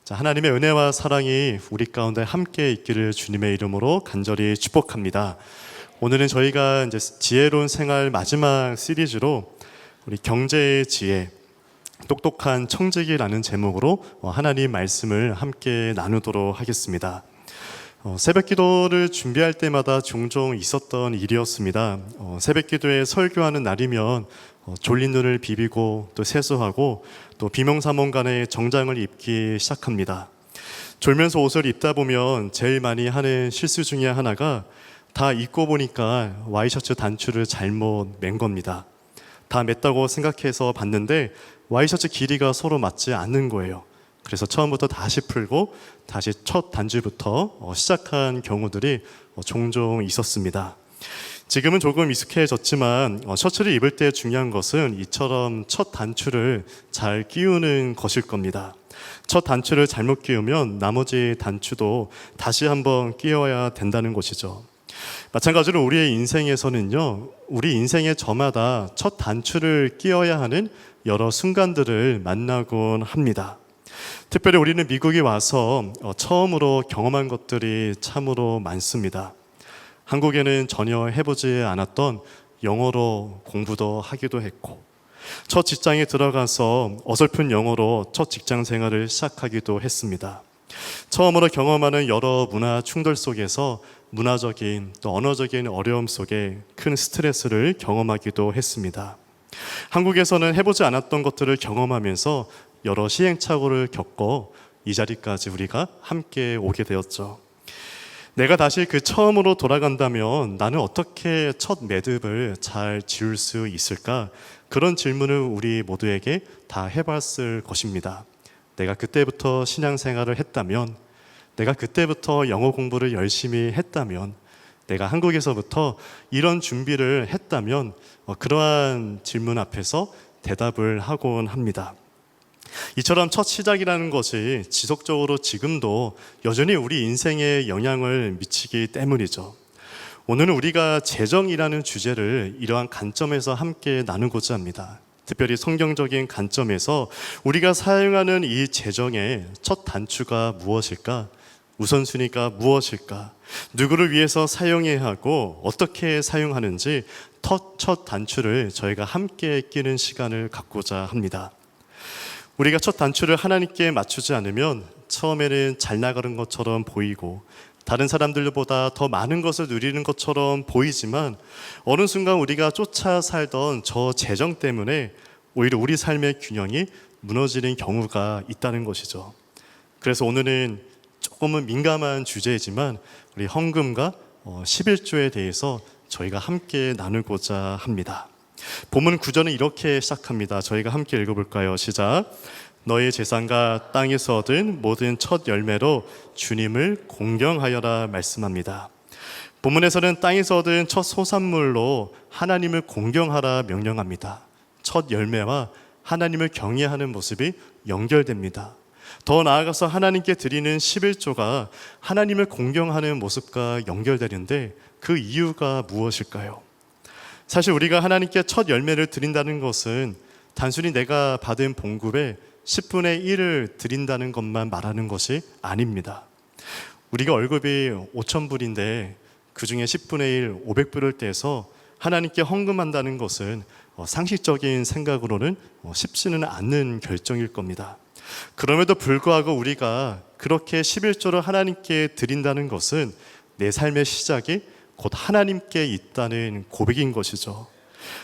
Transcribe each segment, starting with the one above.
자, 하나님의 은혜와 사랑이 우리 가운데 함께 있기를 주님의 이름으로 간절히 축복합니다. 오늘은 저희가 이제 지혜로운 생활 마지막 시리즈로 우리 경제의 지혜, 똑똑한 청지기라는 제목으로 하나님 말씀을 함께 나누도록 하겠습니다. 새벽 기도를 준비할 때마다 종종 있었던 일이었습니다. 새벽 기도에 설교하는 날이면 졸린 눈을 비비고 또 세수하고 또 비몽사몽간에 정장을 입기 시작합니다. 졸면서 옷을 입다 보면 제일 많이 하는 실수 중에 하나가 다 입고 보니까 와이셔츠 단추를 잘못 맨 겁니다. 다 맸다고 생각해서 봤는데 와이셔츠 길이가 서로 맞지 않는 거예요. 그래서 처음부터 다시 풀고 다시 첫 단추부터 시작한 경우들이 종종 있었습니다. 지금은 조금 익숙해졌지만 셔츠를 입을 때 중요한 것은 이처럼 첫 단추를 잘 끼우는 것일 겁니다. 첫 단추를 잘못 끼우면 나머지 단추도 다시 한번 끼워야 된다는 것이죠. 마찬가지로 우리의 인생에서는요, 우리 인생의 저마다 첫 단추를 끼워야 하는 여러 순간들을 만나곤 합니다. 특별히 우리는 미국에 와서 처음으로 경험한 것들이 참으로 많습니다. 한국에는 전혀 해보지 않았던 영어로 공부도 하기도 했고, 첫 직장에 들어가서 어설픈 영어로 첫 직장 생활을 시작하기도 했습니다. 처음으로 경험하는 여러 문화 충돌 속에서 문화적인 또 언어적인 어려움 속에 큰 스트레스를 경험하기도 했습니다. 한국에서는 해보지 않았던 것들을 경험하면서 여러 시행착오를 겪어 이 자리까지 우리가 함께 오게 되었죠. 내가 다시 그 처음으로 돌아간다면 나는 어떻게 첫 매듭을 잘 지을 수 있을까? 그런 질문을 우리 모두에게 다 해봤을 것입니다. 내가 그때부터 신앙생활을 했다면, 내가 그때부터 영어 공부를 열심히 했다면, 내가 한국에서부터 이런 준비를 했다면 그러한 질문 앞에서 대답을 하곤 합니다. 이처럼 첫 시작이라는 것이 지속적으로 지금도 여전히 우리 인생에 영향을 미치기 때문이죠. 오늘은 우리가 재정이라는 주제를 이러한 관점에서 함께 나누고자 합니다. 특별히 성경적인 관점에서 우리가 사용하는 이 재정의 첫 단추가 무엇일까? 우선순위가 무엇일까? 누구를 위해서 사용해야 하고 어떻게 사용하는지 첫 단추를 저희가 함께 끼는 시간을 갖고자 합니다. 우리가 첫 단추를 하나님께 맞추지 않으면 처음에는 잘 나가는 것처럼 보이고 다른 사람들보다 더 많은 것을 누리는 것처럼 보이지만 어느 순간 우리가 쫓아 살던 저 재정 때문에 오히려 우리 삶의 균형이 무너지는 경우가 있다는 것이죠. 그래서 오늘은 조금은 민감한 주제이지만 우리 헌금과 11조에 대해서 저희가 함께 나누고자 합니다. 본문 9절은 이렇게 시작합니다. 저희가 함께 읽어볼까요? 시작. 너의 재산과 땅에서 얻은 모든 첫 열매로 주님을 공경하여라 말씀합니다. 본문에서는 땅에서 얻은 첫 소산물로 하나님을 공경하라 명령합니다. 첫 열매와 하나님을 경외하는 모습이 연결됩니다. 더 나아가서 하나님께 드리는 11조가 하나님을 공경하는 모습과 연결되는데 그 이유가 무엇일까요? 사실 우리가 하나님께 첫 열매를 드린다는 것은 단순히 내가 받은 봉급의 10분의 1을 드린다는 것만 말하는 것이 아닙니다. 우리가 월급이 5,000불인데 그 중에 10분의 1, 500불을 떼서 하나님께 헌금한다는 것은 상식적인 생각으로는 쉽지는 않는 결정일 겁니다. 그럼에도 불구하고 우리가 그렇게 11조를 하나님께 드린다는 것은 내 삶의 시작이 곧 하나님께 있다는 고백인 것이죠.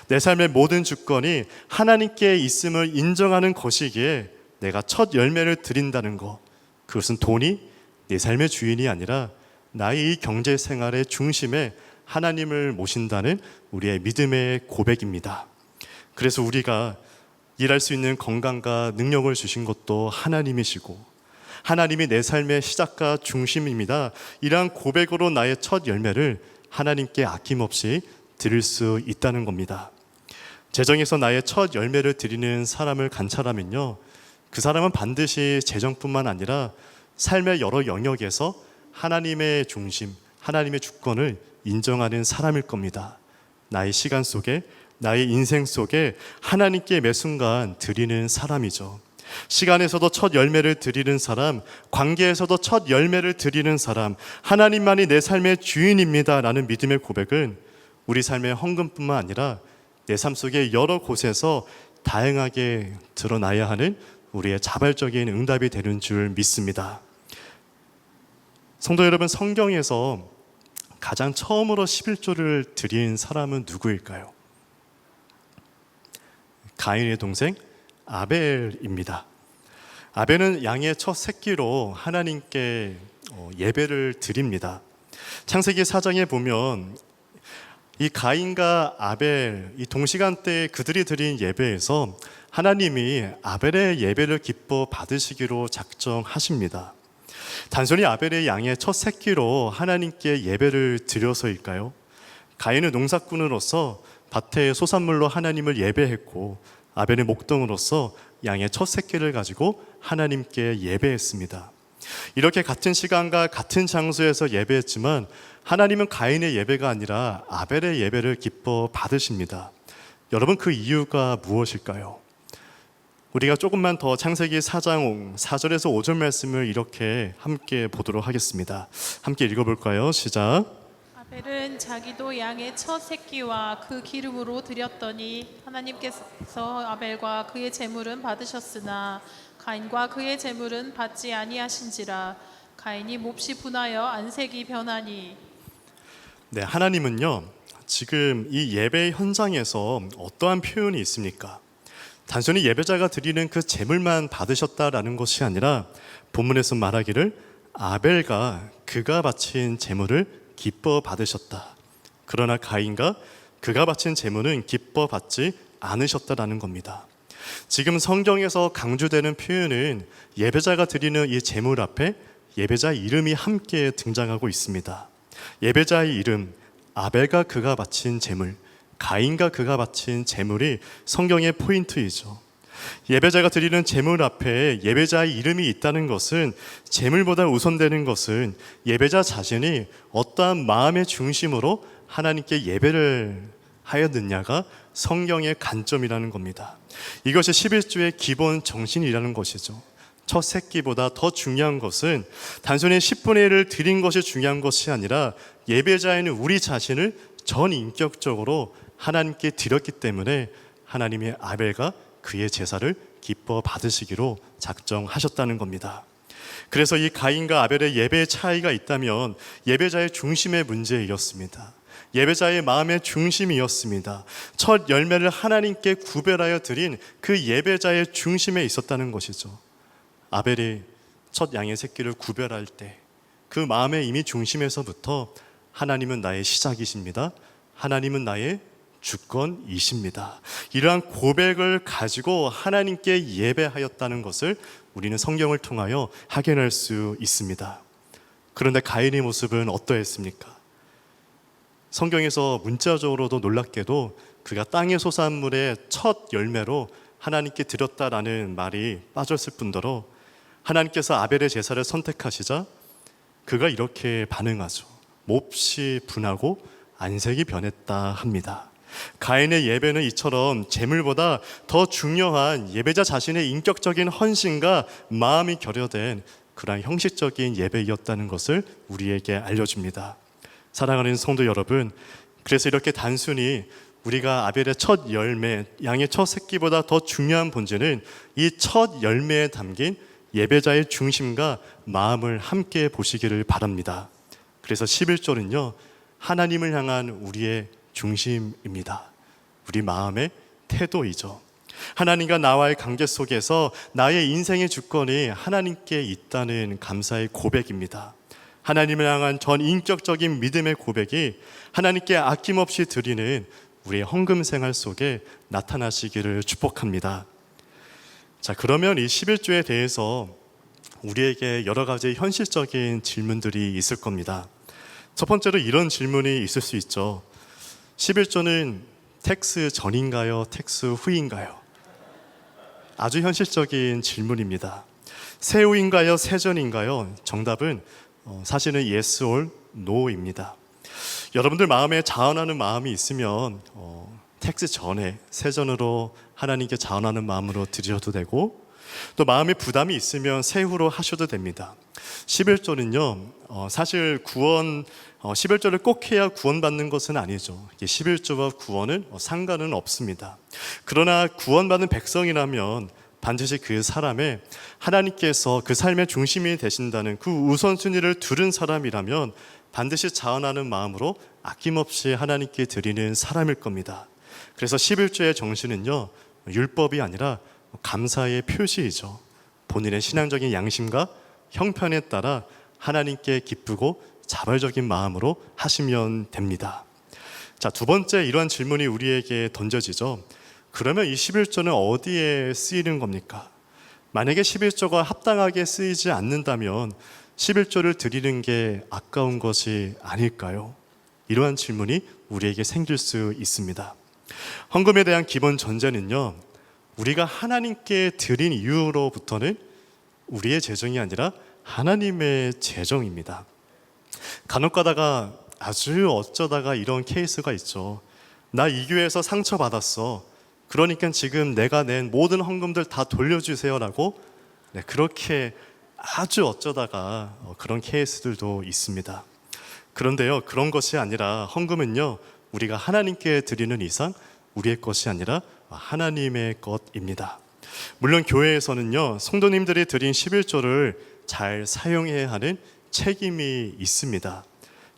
내 삶의 모든 주권이 하나님께 있음을 인정하는 것이기에 내가 첫 열매를 드린다는 것, 그것은 돈이 내 삶의 주인이 아니라 나의 이 경제 생활의 중심에 하나님을 모신다는 우리의 믿음의 고백입니다. 그래서 우리가 일할 수 있는 건강과 능력을 주신 것도 하나님이시고 하나님이 내 삶의 시작과 중심입니다. 이러한 고백으로 나의 첫 열매를 하나님께 아낌없이 드릴 수 있다는 겁니다. 재정에서 나의 첫 열매를 드리는 사람을 관찰하면요, 그 사람은 반드시 재정뿐만 아니라 삶의 여러 영역에서 하나님의 중심, 하나님의 주권을 인정하는 사람일 겁니다. 나의 시간 속에, 나의 인생 속에 하나님께 매 순간 드리는 사람이죠. 시간에서도 첫 열매를 드리는 사람, 관계에서도 첫 열매를 드리는 사람, 하나님만이 내 삶의 주인입니다 라는 믿음의 고백은 우리 삶의 헌금뿐만 아니라 내 삶 속의 여러 곳에서 다양하게 드러나야 하는 우리의 자발적인 응답이 되는 줄 믿습니다. 성도 여러분, 성경에서 가장 처음으로 11조를 드린 사람은 누구일까요? 가인의 동생 아벨입니다. 아벨은 양의 첫 새끼로 하나님께 예배를 드립니다. 창세기 4장에 보면 이 가인과 아벨, 이 동시간대에 그들이 드린 예배에서 하나님이 아벨의 예배를 기뻐 받으시기로 작정하십니다. 단순히 아벨의 양의 첫 새끼로 하나님께 예배를 드려서일까요? 가인은 농사꾼으로서 밭의 소산물로 하나님을 예배했고, 아벨의 목동으로서 양의 첫 새끼를 가지고 하나님께 예배했습니다. 이렇게 같은 시간과 같은 장소에서 예배했지만 하나님은 가인의 예배가 아니라 아벨의 예배를 기뻐 받으십니다. 여러분, 그 이유가 무엇일까요? 우리가 조금만 더 창세기 4장 4절에서 5절 말씀을 이렇게 함께 보도록 하겠습니다. 함께 읽어볼까요? 시작. 아벨은 자기도 양의 첫 새끼와 그 기름으로 드렸더니 하나님께서 아벨과 그의 제물은 받으셨으나 가인과 그의 제물은 받지 아니하신지라. 가인이 몹시 분하여 안색이 변하니. 네, 하나님은요, 지금 이 예배 현장에서 어떠한 표현이 있습니까? 단순히 예배자가 드리는 그 제물만 받으셨다라는 것이 아니라 본문에서 말하기를 아벨과 그가 바친 제물을 기뻐 받으셨다. 그러나 가인과 그가 바친 제물은 기뻐 받지 않으셨다라는 겁니다. 지금 성경에서 강조되는 표현은 예배자가 드리는 이 제물 앞에 예배자 이름이 함께 등장하고 있습니다. 예배자의 이름, 아벨과 그가 바친 제물, 가인과 그가 바친 제물이 성경의 포인트이죠. 예배자가 드리는 제물 앞에 예배자의 이름이 있다는 것은, 제물보다 우선되는 것은 예배자 자신이 어떠한 마음의 중심으로 하나님께 예배를 하였느냐가 성경의 관점이라는 겁니다. 이것이 11조의 기본 정신이라는 것이죠. 첫 새끼보다 더 중요한 것은 단순히 10분의 1을 드린 것이 중요한 것이 아니라 예배자에는 우리 자신을 전인격적으로 하나님께 드렸기 때문에 하나님의 아벨과 그의 제사를 기뻐 받으시기로 작정하셨다는 겁니다. 그래서 이 가인과 아벨의 예배의 차이가 있다면 예배자의 중심의 문제이었습니다. 예배자의 마음의 중심이었습니다. 첫 열매를 하나님께 구별하여 드린 그 예배자의 중심에 있었다는 것이죠. 아벨이 첫 양의 새끼를 구별할 때 그 마음의 이미 중심에서부터 하나님은 나의 시작이십니다. 하나님은 나의 주권이십니다. 이러한 고백을 가지고 하나님께 예배하였다는 것을 우리는 성경을 통하여 확인할 수 있습니다. 그런데 가인의 모습은 어떠했습니까? 성경에서 문자적으로도 놀랍게도 그가 땅의 소산물의 첫 열매로 하나님께 드렸다라는 말이 빠졌을 뿐더러 하나님께서 아벨의 제사를 선택하시자 그가 이렇게 반응하죠. 몹시 분하고 안색이 변했다 합니다. 가인의 예배는 이처럼 제물보다 더 중요한 예배자 자신의 인격적인 헌신과 마음이 결여된 그러한 형식적인 예배이었다는 것을 우리에게 알려줍니다. 사랑하는 성도 여러분, 그래서 이렇게 단순히 우리가 아벨의 첫 열매, 양의 첫 새끼보다 더 중요한 본질은 이 첫 열매에 담긴 예배자의 중심과 마음을 함께 보시기를 바랍니다. 그래서 11조는요, 하나님을 향한 우리의 중심입니다. 우리 마음의 태도이죠. 하나님과 나와의 관계 속에서 나의 인생의 주권이 하나님께 있다는 감사의 고백입니다. 하나님을 향한 전 인격적인 믿음의 고백이 하나님께 아낌없이 드리는 우리의 헌금 생활 속에 나타나시기를 축복합니다. 자, 그러면 이 11조에 대해서 우리에게 여러 가지 현실적인 질문들이 있을 겁니다. 첫 번째로 이런 질문이 있을 수 있죠. 11조는 텍스 전인가요? 텍스 후인가요? 아주 현실적인 질문입니다. 새 후인가요? 새 전인가요? 정답은 사실은 yes or no입니다. 여러분들 마음에 자원하는 마음이 있으면 텍스 전에 새 전으로 하나님께 자원하는 마음으로 드려도 되고, 또 마음에 부담이 있으면 세후로 하셔도 됩니다. 11조는요, 사실 구원, 11조를 꼭 해야 구원받는 것은 아니죠. 11조와 구원은 상관은 없습니다. 그러나 구원받은 백성이라면 반드시 그 사람의 하나님께서 그 삶의 중심이 되신다는 그 우선순위를 두른 사람이라면 반드시 자원하는 마음으로 아낌없이 하나님께 드리는 사람일 겁니다. 그래서 11조의 정신은요, 율법이 아니라 감사의 표시이죠. 본인의 신앙적인 양심과 형편에 따라 하나님께 기쁘고 자발적인 마음으로 하시면 됩니다. 자, 두 번째 이러한 질문이 우리에게 던져지죠. 그러면 이 11조는 어디에 쓰이는 겁니까? 만약에 11조가 합당하게 쓰이지 않는다면 11조를 드리는 게 아까운 것이 아닐까요? 이러한 질문이 우리에게 생길 수 있습니다. 헌금에 대한 기본 전제는요, 우리가 하나님께 드린 이후로부터는 우리의 재정이 아니라 하나님의 재정입니다. 간혹 가다가 아주 어쩌다가 이런 케이스가 있죠. 나 이 교회에서 상처받았어. 그러니까 지금 내가 낸 모든 헌금들 다 돌려주세요라고, 그렇게 아주 어쩌다가 그런 케이스들도 있습니다. 그런데요, 그런 것이 아니라 헌금은요, 우리가 하나님께 드리는 이상 우리의 것이 아니라 하나님의 것입니다. 물론 교회에서는요, 성도님들이 드린 11조를 잘 사용해야 하는 책임이 있습니다.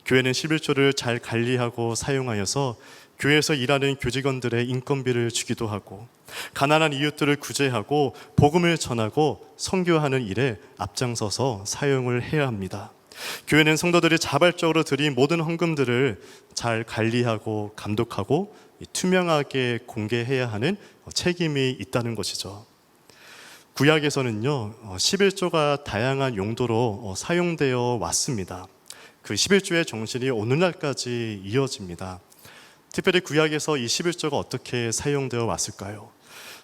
교회는 11조를 잘 관리하고 사용하여서 교회에서 일하는 교직원들의 인건비를 주기도 하고, 가난한 이웃들을 구제하고 복음을 전하고 선교하는 일에 앞장서서 사용을 해야 합니다. 교회는 성도들이 자발적으로 드린 모든 헌금들을 잘 관리하고 감독하고 투명하게 공개해야 하는 책임이 있다는 것이죠. 구약에서는요, 11조가 다양한 용도로 사용되어 왔습니다. 그 11조의 정신이 오늘날까지 이어집니다. 특별히 구약에서 이 11조가 어떻게 사용되어 왔을까요?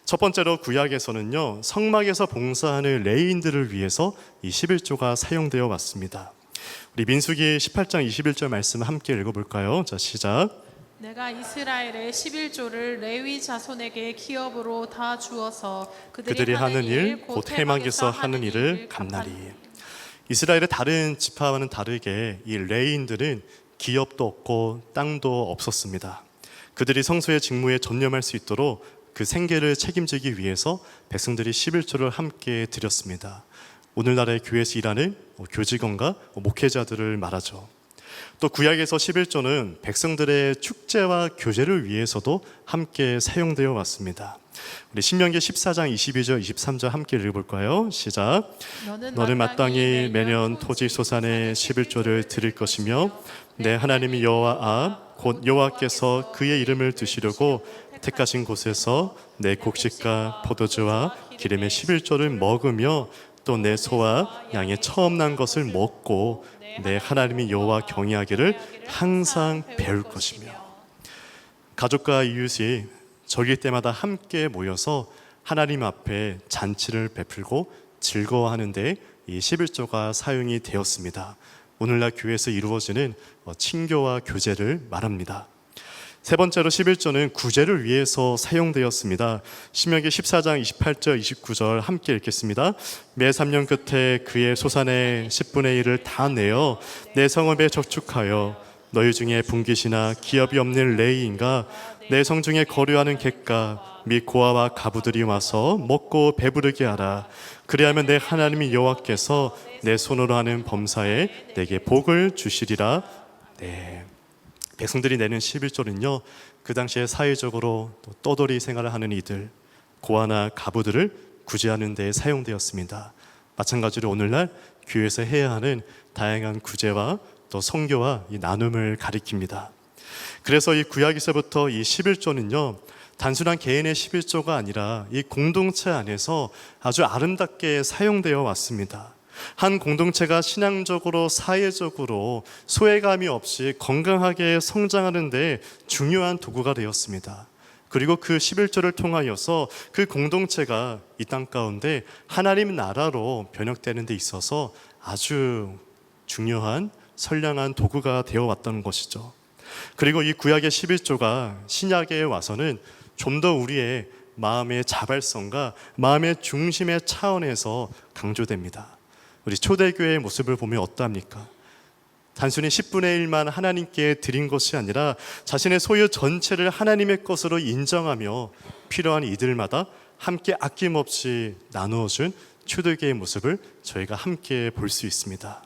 첫 번째로 구약에서는요, 성막에서 봉사하는 레위인들을 위해서 이 11조가 사용되어 왔습니다. 우리 민수기 18장 21절 말씀 함께 읽어볼까요? 자, 시작. 내가 이스라엘의 11조를 레위 자손에게 기업으로 다 주어서 그들이 하는 일 곧 회막에서 하는 일을 갚나니. 이스라엘의 다른 지파와는 다르게 이 레위인들은 기업도 없고 땅도 없었습니다. 그들이 성소의 직무에 전념할 수 있도록 그 생계를 책임지기 위해서 백성들이 11조를 함께 드렸습니다. 오늘날의 교회에서 일하는 교직원과 목회자들을 말하죠. 또 구약에서 11조는 백성들의 축제와 교제를 위해서도 함께 사용되어 왔습니다. 우리 신명기 14장 22절 23절 함께 읽어볼까요? 시작. 너는 마땅히 매년 토지 소산의 11조를 드릴 것이며 내 하나님 여호와 앞 곧 여호와께서 그의 이름을 두시려고 택하신 곳에서 내 곡식과 포도주와 기름의 11조를 먹으며 또 내 소와 양의 처음 난 것을 먹고 내 하나님의 여호와 경외하기를 항상 배울 것이며. 가족과 이웃이 절기 때마다 함께 모여서 하나님 앞에 잔치를 베풀고 즐거워하는 데 이 11조가 사용이 되었습니다. 오늘날 교회에서 이루어지는 친교와 교제를 말합니다. 세 번째로 11조는 구제를 위해서 사용되었습니다. 신명기 14장 28절 29절 함께 읽겠습니다. 매 3년 끝에 그의 소산의 10분의 1을 다 내어 내 성읍에 저축하여 너희 중에 분깃이나 기업이 없는 레위인과 내 성중에 거류하는 객가 및 고아와 가부들이 와서 먹고 배부르게 하라. 그리하면 내 하나님이 여호와께서 내 손으로 하는 범사에 내게 복을 주시리라. 네. 백성들이 내는 11조는요, 그 당시에 사회적으로 떠돌이 생활을 하는 이들, 고아나 가부들을 구제하는 데 사용되었습니다. 마찬가지로 오늘날 교회에서 해야 하는 다양한 구제와 또 선교와 이 나눔을 가리킵니다. 그래서 이 구약에서부터 이 11조는요, 단순한 개인의 11조가 아니라 이 공동체 안에서 아주 아름답게 사용되어 왔습니다. 한 공동체가 신앙적으로 사회적으로 소외감이 없이 건강하게 성장하는 데 중요한 도구가 되었습니다. 그리고 그 11조를 통하여서 그 공동체가 이 땅 가운데 하나님 나라로 변혁되는 데 있어서 아주 중요한 선량한 도구가 되어 왔던 것이죠. 그리고 이 구약의 11조가 신약에 와서는 좀 더 우리의 마음의 자발성과 마음의 중심의 차원에서 강조됩니다. 우리 초대교회의 모습을 보면 어떠합니까? 단순히 10분의 1만 하나님께 드린 것이 아니라 자신의 소유 전체를 하나님의 것으로 인정하며 필요한 이들마다 함께 아낌없이 나누어준 초대교회의 모습을 저희가 함께 볼 수 있습니다.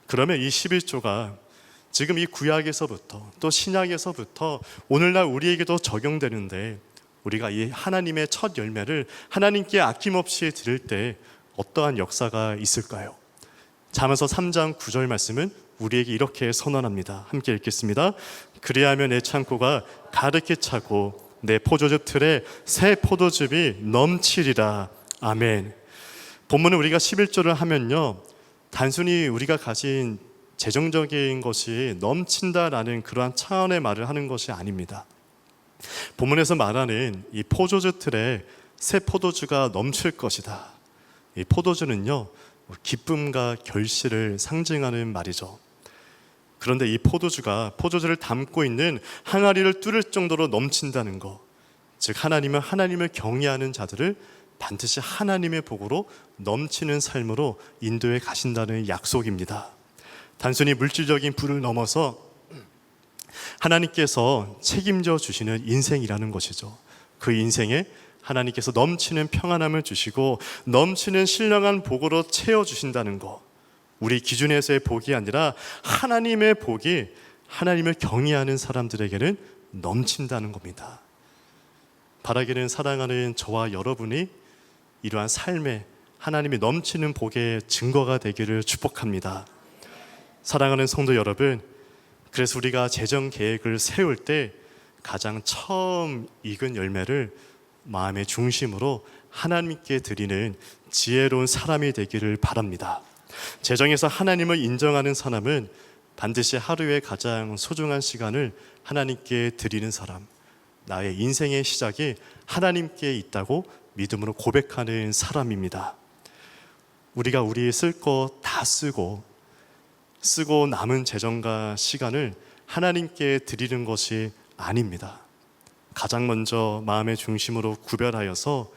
그러면 이 11조가 지금 이 구약에서부터 또 신약에서부터 오늘날 우리에게도 적용되는데, 우리가 이 하나님의 첫 열매를 하나님께 아낌없이 드릴 때 어떠한 역사가 있을까요? 잠언서 3장 9절 말씀은 우리에게 이렇게 선언합니다. 함께 읽겠습니다. 그리하면 내 창고가 가득히 차고 내 포도즙 틀에 새 포도즙이 넘치리라. 아멘. 본문은 우리가 11조를 하면요, 단순히 우리가 가진 재정적인 것이 넘친다라는 그러한 차원의 말을 하는 것이 아닙니다. 본문에서 말하는 이 포도주 틀에 새 포도주가 넘칠 것이다. 이 포도주는요, 기쁨과 결실을 상징하는 말이죠. 그런데 이 포도주를 담고 있는 항아리를 뚫을 정도로 넘친다는 것, 즉 하나님을 경외하는 자들을 반드시 하나님의 복으로 넘치는 삶으로 인도해 가신다는 약속입니다. 단순히 물질적인 부를 넘어서 하나님께서 책임져 주시는 인생이라는 것이죠. 그 인생에 하나님께서 넘치는 평안함을 주시고 넘치는 신령한 복으로 채워주신다는 것, 우리 기준에서의 복이 아니라 하나님의 복이 하나님을 경외하는 사람들에게는 넘친다는 겁니다. 바라기는 사랑하는 저와 여러분이 이러한 삶에 하나님이 넘치는 복의 증거가 되기를 축복합니다. 사랑하는 성도 여러분, 그래서 우리가 재정 계획을 세울 때 가장 처음 익은 열매를 마음의 중심으로 하나님께 드리는 지혜로운 사람이 되기를 바랍니다. 재정에서 하나님을 인정하는 사람은 반드시 하루의 가장 소중한 시간을 하나님께 드리는 사람, 나의 인생의 시작이 하나님께 있다고 믿음으로 고백하는 사람입니다. 우리가 우리 쓸 거 다 쓰고 남은 재정과 시간을 하나님께 드리는 것이 아닙니다. 가장 먼저 마음의 중심으로 구별하여서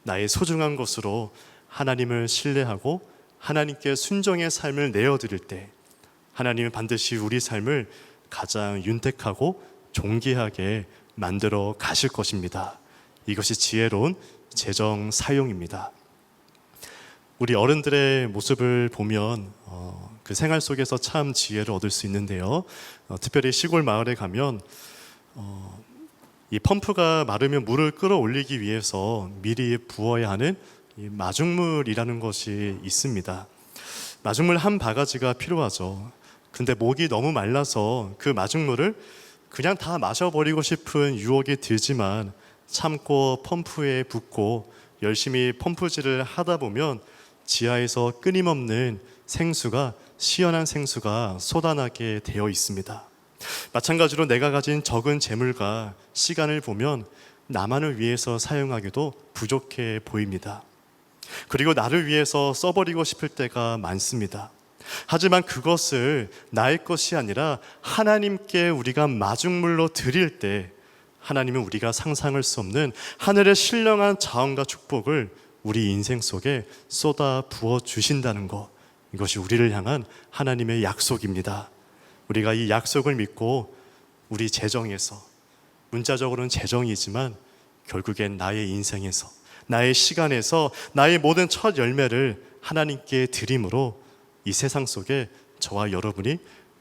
나의 소중한 것으로 하나님을 신뢰하고 하나님께 순종의 삶을 내어드릴 때 하나님은 반드시 우리 삶을 가장 윤택하고 존귀하게 만들어 가실 것입니다. 이것이 지혜로운 재정 사용입니다. 우리 어른들의 모습을 보면 그 생활 속에서 참 지혜를 얻을 수 있는데요, 특별히 시골 마을에 가면 이 펌프가 마르면 물을 끌어올리기 위해서 미리 부어야 하는 이 마중물이라는 것이 있습니다. 마중물 한 바가지가 필요하죠. 근데 목이 너무 말라서 그 마중물을 그냥 다 마셔버리고 싶은 유혹이 들지만 참고 펌프에 붓고 열심히 펌프질을 하다 보면 지하에서 끊임없는 생수가, 시원한 생수가 쏟아나게 되어 있습니다. 마찬가지로 내가 가진 적은 재물과 시간을 보면 나만을 위해서 사용하기도 부족해 보입니다. 그리고 나를 위해서 써버리고 싶을 때가 많습니다. 하지만 그것을 나의 것이 아니라 하나님께 우리가 마중물로 드릴 때 하나님은 우리가 상상할 수 없는 하늘의 신령한 자원과 축복을 우리 인생 속에 쏟아 부어 주신다는 것, 이것이 우리를 향한 하나님의 약속입니다. 우리가 이 약속을 믿고 우리 재정에서, 문자적으로는 재정이지만 결국엔 나의 인생에서, 나의 시간에서 나의 모든 첫 열매를 하나님께 드림으로 이 세상 속에 저와 여러분이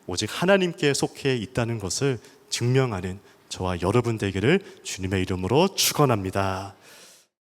오직 하나님께 속해 있다는 것을 증명하는 저와 여러분 되기를 주님의 이름으로 축원합니다.